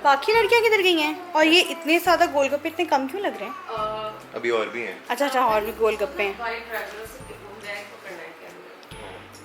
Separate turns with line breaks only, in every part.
बाकी लड़कियां किधर गई हैं? और ये इतने ज़्यादा गोलगप्पे इतने कम क्यों लग रहे हैं?
अभी और भी हैं।
अच्छा और भी गोलगप्पे हैं।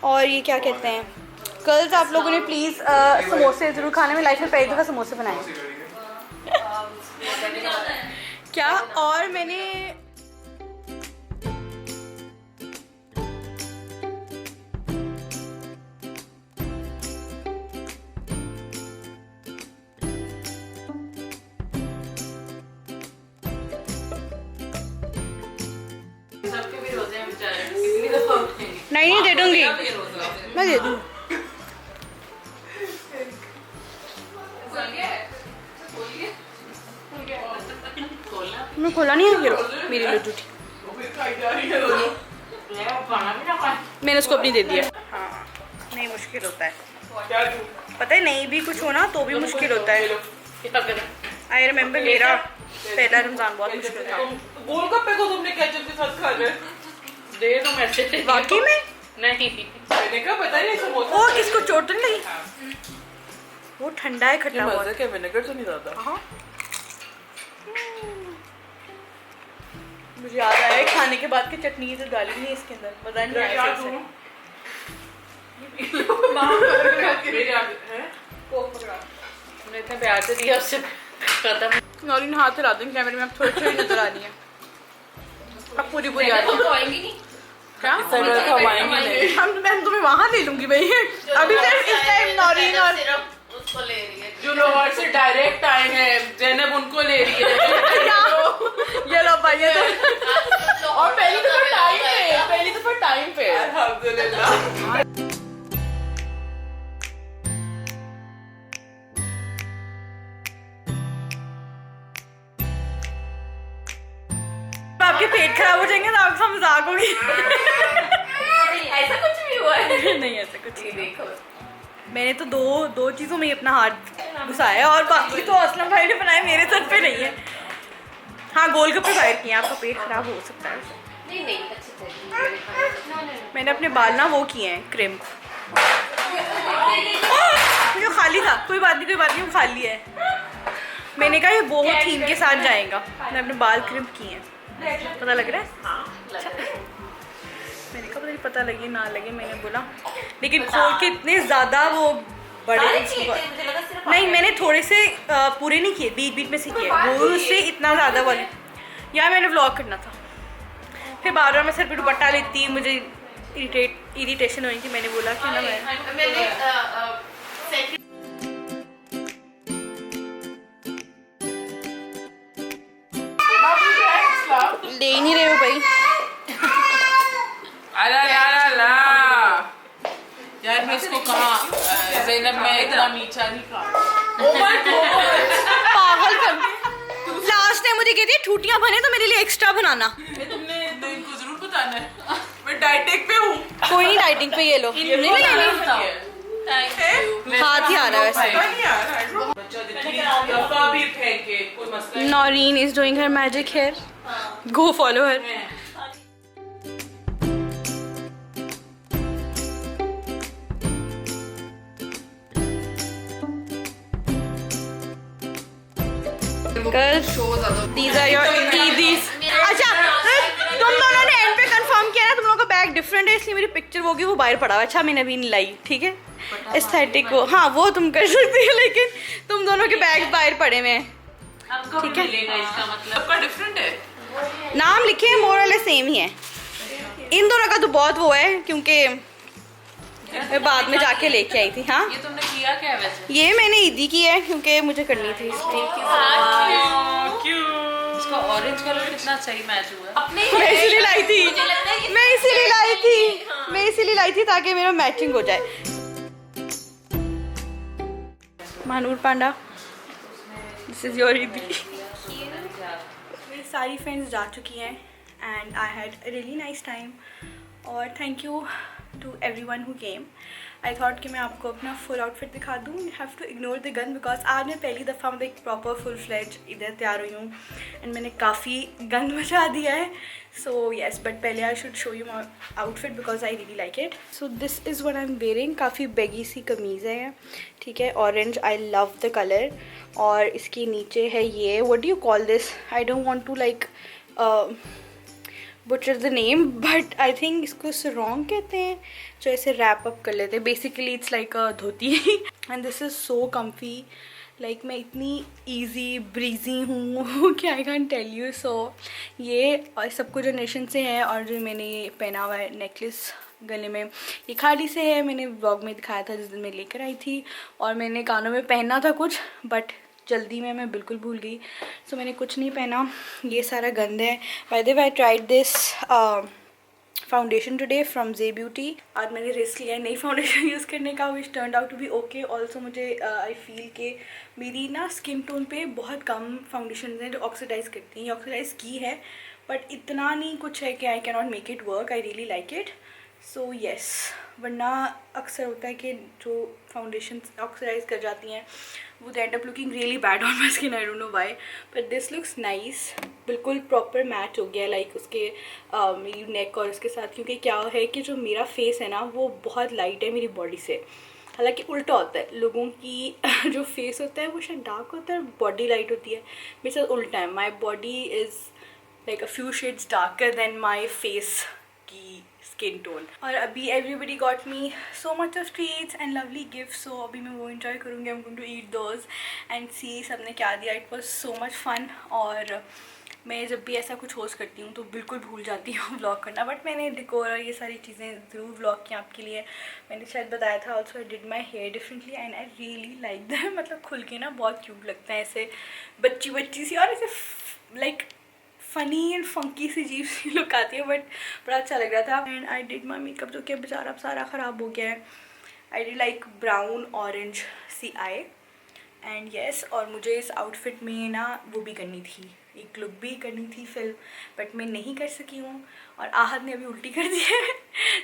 और ये क्या कहते हैं, गर्ल्स आप लोगों ने प्लीज़ समोसे ज़रूर खाने में, लाइफ में पहली दफ़ा समोसे बनाए क्या। और मैंने नहीं दे दूंगी, मैं दे दूँ। मैं खोला नहीं है मेरी लड्डू थी, मैंने उसको अपनी दे दिया। हाँ नहीं मुश्किल होता है, पता है नहीं भी कुछ होना तो भी मुश्किल होता है। आई रिमेम्बर मेरा पहला रमजान बहुत मुश्किल था।
गोलगप्पे को तुमने केचप के साथ खा लिया? दे दो मैसेज।
वाकई में
नहीं मैंने कहा पता नहीं समोसा।
ओ इसको चोट तो नहीं लगी? वो ठंडा है खट्टा बहुत।
मजा क्या, विनेगर तो नहीं ज्यादा।
हाँ मुझे याद आया खाने के बाद की चटनी तो डाली नहीं इसके अंदर, मजा नहीं आया इससे।
हमने इतने प्यार से दिया उससे खत्म।
नौरीन हाथ हिला दूँ कैमरे में, अब थोड़ी थोड़ी नजर आ रही है, अब पूरी पूरी आ रही है। क्या हम मैं तुम्हें वहाँ ले लूंगी भाई। अभी सिर्फ इस टाइम नौरीन और
उसको ले रही है,
जो लोग से डायरेक्ट आए हैं जैनब उनको ले रही है।
ये लो भाई ये तो
और पहली दफा टाइम पे अल्हम्दुलिल्लाह।
आपके पेट खराब हो जाएंगे तो आपका मजाक होगी।
ऐसा कुछ भी हुआ है?
नहीं ऐसा कुछ नहीं।
देखो
मैंने तो दो चीज़ों में ही अपना हाथ घुसाया और बाकी तो असलम भाई ने बनाए, मेरे सर पे नहीं है। हाँ गोलगप्पे फायर किए, आपका पेट खराब हो सकता है।
नहीं अच्छे थे।
मैंने अपने बाल ना वो किए हैं क्रिम्प, जो खाली था। कोई बात नहीं वो खाली है। मैंने कहा ये वो थीम के साथ जाएगा। मैंने अपने बाल क्रिम्प किए हैं, पता लग रहा है? अच्छा मैंने कहा पता लगे ना लगे, मैंने बोला लेकिन खोल के इतने ज़्यादा वो बड़े नहीं, मैंने थोड़े से पूरे नहीं किए, बीच में से किए वो से इतना ज़्यादा वाले। यार मैंने व्लॉग करना था, फिर बार बार मैं सर पे दुपट्टा लेती, मुझे इरिटेशन हो रही थी। मैंने बोला कि ना मैं ले ही नहीं रहे हो भाई।
यार मैं इसको कहा ज़ैनब मैं इतना मीठा नहीं खाता।
पागल कर। लास्ट टाइम मुझे कहती है ठूटियां बने तो मेरे लिए एक्स्ट्रा बनाना।
तुमने तो इनको जरूर बताना है, मैं डाइटिंग पे हूँ।
कोई नहीं डाइटिंग पे, ये लो नहीं लेनी। हाथ ही आ रहा है वैसे। Naureen is doing her magic here, go follow her. Girls, these are your didis. अच्छा तुम दोनों ने एंड पे कंफर्म किया ना तुम लोगों का बैग डिफरेंट है, इसलिए मेरी पिक्चर होगी वो बाहर पड़ा हुआ। अच्छा मैंने अभी नहीं लाई, ठीक है एस्थेटिक वो, हाँ वो तुम कर सकती हो, लेकिन तुम दोनों के बैग बाहर पड़े हुए हैं।
ठीक है इसका मतलब का डिफरेंट है।
नाम लिखे हैं मोर वाले सेम ही है। इन दोनों का तो बहुत वो है क्योंकि मैं बाद में जाके लेके आई थी। हाँ
ये तुमने किया क्या है वैसे?
ये मैंने ईदी की है क्योंकि मुझे करनी थी इसलिए।
इसका ऑरेंज कलर कितना सही मैच हुआ।
मैं इसीलिए लाई थी, मैं इसीलिए लाई थी ताकि मेरा मैचिंग हो जाए। Mahanoor Panda, this is your eidi. मेरी सारी फ्रेंड्स जा चुकी हैं and I had a really nice time और thank you to everyone who came. I thought कि मैं आपको अपना फुल आउटफिट दिखा दूँ। You have to ignore the gun because आज मैं पहली दफ़ा मतलब एक प्रॉपर फुल फ्लेज इधर तैयार हुई हूँ एंड मैंने काफ़ी गंद मचा दिया है। सो येस बट पहले I should show you my outfit because I really like it. So this is what I am wearing. काफ़ी बेगी सी कमीज़ है, ठीक है, orange, I love the colour और इसके नीचे है ये, what do you call this, I don't want to like butcher the name, but I think इसको सरॉन्ग कहते हैं, जो ऐसे रैप अप कर लेते हैं. Basically it's like a dhoti and this is so comfy. Like मैं इतनी ईजी ब्रीजी हूँ कि आई कैन टेल यू. सो ये और सबको जनरेशन से है. और जो मैंने ये पहना हुआ है नेकलेस गले में, ये खाड़ी से है. मैंने व्लॉग में दिखाया था जिस दिन मैं लेकर आई थी. और मैंने कानों में पहनना था कुछ, बट जल्दी में मैं बिल्कुल भूल गई. सो मैंने कुछ नहीं पहना. ये सारा गंद है. By the way I tried this foundation today from J beauty. आज मैंने रिस्क लिया है नई फाउंडेशन यूज़ करने का, which turn out to be okay. Also मुझे आई फील कि मेरी ना स्किन टोन पे बहुत कम फाउंडेशन हैं जो ऑक्सीडाइज करती हैं. ये ऑक्सीडाइज की है बट इतना नहीं कुछ है कि I can not make it work. I really like it. So yes, वरना अक्सर होता है कि जो फाउंडेशन ऑक्सीडाइज कर जाती हैं वो they end up looking really bad on my skin. I don't know why, but this looks nice. बिल्कुल प्रॉपर मैच हो गया लाइक उसके मेरी नेक और उसके साथ. क्योंकि क्या है कि जो मेरा फेस है ना वो बहुत लाइट है मेरी बॉडी से. हालांकि उल्टा होता है, लोगों की जो फेस होता है वो शायद डार्क होता है, बॉडी लाइट होती है. मेरे साथ उल्टा है. My body is like a few shades darker than my face की स्किन टोन. और अभी everybody got me so much of treats and lovely gift. So अभी मैं वो इन्जॉय करूँगी. I am going to eat those and see सबने क्या दिया. It was so much fun. और मैं जब भी ऐसा कुछ होस्ट करती हूँ तो बिल्कुल भूल जाती हूँ व्लॉग करना. बट मैंने डेकोर और ये सारी चीज़ें ज़रूर व्लॉग की आपके लिए. मैंने शायद बताया था. Also I did my hair differently and I really like them. मतलब खुल के ना बहुत क्यूट लगता है, ऐसे बच्ची बच्ची सी और ऐसे लाइक फ़नी एंड फंकी सी अजीब सी लुक आती है. बट बड़ा अच्छा लग रहा था. And I did my makeup जो कि बेचारा अब सारा ख़राब हो गया है. I did like brown orange सी आई एंड येस. और मुझे इस आउटफिट में ना वो भी करनी थी, एक लुक भी करनी थी फिल्म, बट मैं नहीं कर सकी हूँ. और आहद ने अभी उल्टी कर दी है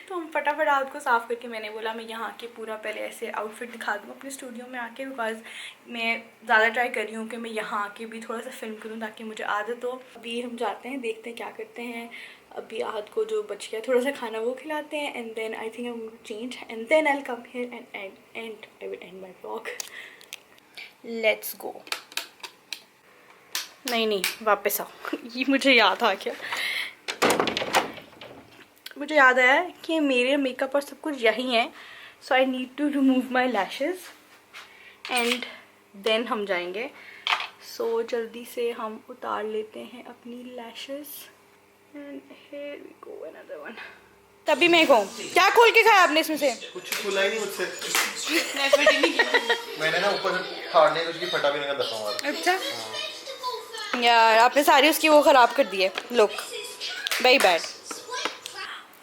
तो हम फटाफट आहद को साफ़ करके मैंने बोला मैं यहाँ आके पूरा पहले ऐसे आउटफिट दिखा दूँ अपने स्टूडियो में आके. बिकॉज मैं ज़्यादा ट्राई कर रही हूँ कि मैं यहाँ आके भी थोड़ा सा फिल्म करूँ ताकि मुझे आदत हो. अभी हम जाते हैं, देखते हैं क्या करते हैं. अभी आहद को जो बच गया थोड़ा सा खाना वो खिलाते हैं and then I think I will change and then I will come here and I will end my vlog. Let's go. नहीं वापस आओ. ये मुझे याद आ गया. मुझे याद आया कि मेरे मेकअप और सब कुछ यही है. So I need to remove my lashes and then हम जाएंगे. सो जल्दी से हम उतार लेते हैं अपनी lashes and here we go another one. तभी मैं कहूँ क्या खोल के खाया आपने इसमें से?
कुछ खुला ही नहीं मुझसे. मैंने ना ऊपर फाड़ने कुछ की फटा भी नहीं दफा मारा.
अच्छा यार, आपने सारी उसकी वो ख़राब कर दी है. Look very bad.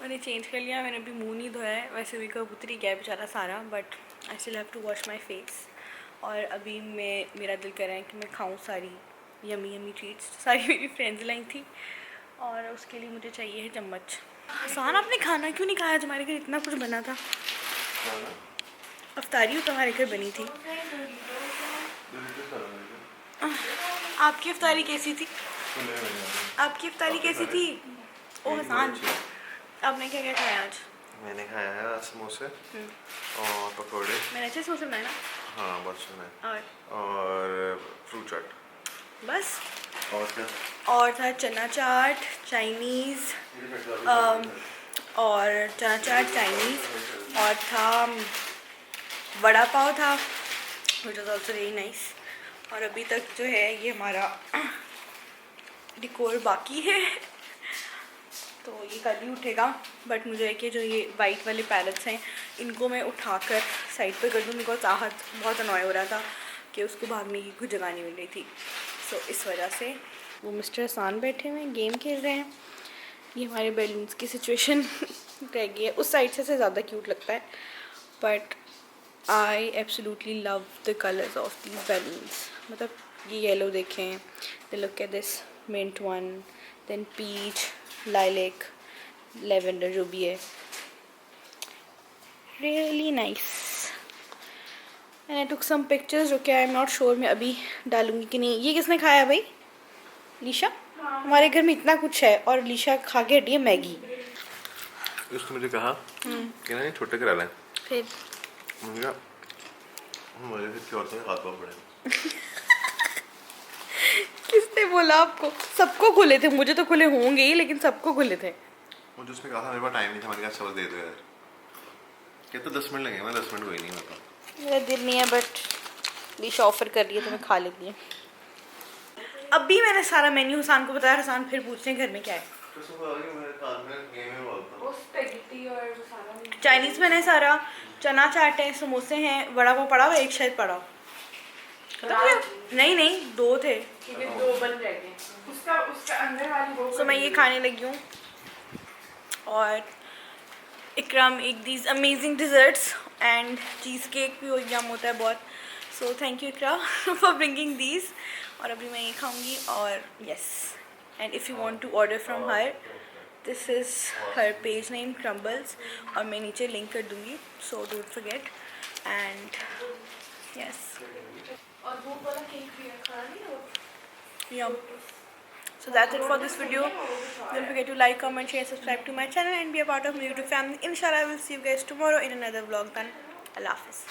मैंने चेंज कर लिया. मैंने अभी मुंह नहीं धोया है. वैसे भी कबूतरी गया बेचारा सारा, but I still have to wash my face. और अभी मेरा दिल कर रहा है कि मैं खाऊं सारी यमी यमी ट्रीट्स सारी मेरी फ्रेंड्स लाई थी. और उसके लिए मुझे चाहिए है चम्मच. आसान, आपने खाना क्यों नहीं खाया? हमारे घर इतना कुछ बना था. अफ्तारी तो हमारे घर बनी थी. आपकी अफ्तारी कैसी थी? आपकी अफ्तारी कैसी थी? ओ हसान, आपने क्या क्या खाया आज?
मैंने खाया है समोसे और पकोड़े.
मैंने अच्छे समोसे बनाए ना.
हाँ बहुत सुना.
और
फ्रूट चाट.
बस.
और क्या?
और था चना चाट चाइनीज़, और चना चाट चाइनीज़, और था वड़ा पाव था which was also very nice. और अभी तक जो है ये हमारा डेकोर बाकी है तो ये कल ही उठेगा. बट मुझे है कि जो ये वाइट वाले पैलेट्स हैं इनको मैं उठाकर साइड पे कर दूँ. बिकॉज आहत बहुत अनॉय हो रहा था कि उसको भागने की कुछ जगह नहीं मिल रही थी. सो इस वजह से वो मिस्टर आसान बैठे हुए हैं, गेम खेल रहे हैं. ये हमारे बैलून्स की सिचुएशन रह गई है. उस साइड से ज़्यादा क्यूट लगता है. But I absolutely love the colours of these balloons. मतलब ये येलो देखें, they look at this mint one, then peach, lilac, lavender जो भी है, really nice. And I took some pictures जो कि आई एम नॉट श्योर मैं अभी डालूंगी कि नहीं. ये किसने खाया भाई? लीशा. हमारे घर में इतना कुछ है और लीशा खा के हटी है मैगी.
उसने मुझे कहा कि ना छोटे करा लें.
फिर
मुझे फिर क्या होता है हाथ पाँव पड़े.
बोला आपको? सबको खुले थे, मुझे तो खुले होंगे ही, लेकिन सबको खुले थे।
मुझे उसने कहा था मेरे पास टाइम नहीं था, मैंने कहा चलो दे दो यार। कहते 10 मिनट लगेंगे, मैं 10 मिनट कोई नहीं होता।
मेरा दिल नहीं है, बट डिश ऑफर कर रही है तो मैं खा लेती हूँ। अभी मैंने सारा मेन्यू हसान को बताया, हसान फिर पूछते हैं घर में क्या है। चाइनीज में है सारा, चना चाट है, समोसे हैं, वड़ा पाव पड़ा हुआ, एक शायद पड़ा हो। नहीं 2 थे,
2 बन जाएंगे। उसका अंदर वाली वो
तो मैं ये खाने लगी हूँ। और इकराम एक these amazing desserts and cheesecake भी यम होता है बहुत। So thank you Iqra for bringing these. और अभी मैं ये खाऊंगी। और yes, and if you want to order from her, this is her page name Crumbles, और मैं नीचे लिंक कर दूँगी, so don't forget. And yes,
और वो वाला केक भी है, खाना नहीं है?
yum. So that's it for this video. Don't forget to like, comment, share, subscribe to my channel and be a part of my YouTube family. Inshallah, I will see you guys tomorrow in another vlog. Then, Allah Hafiz.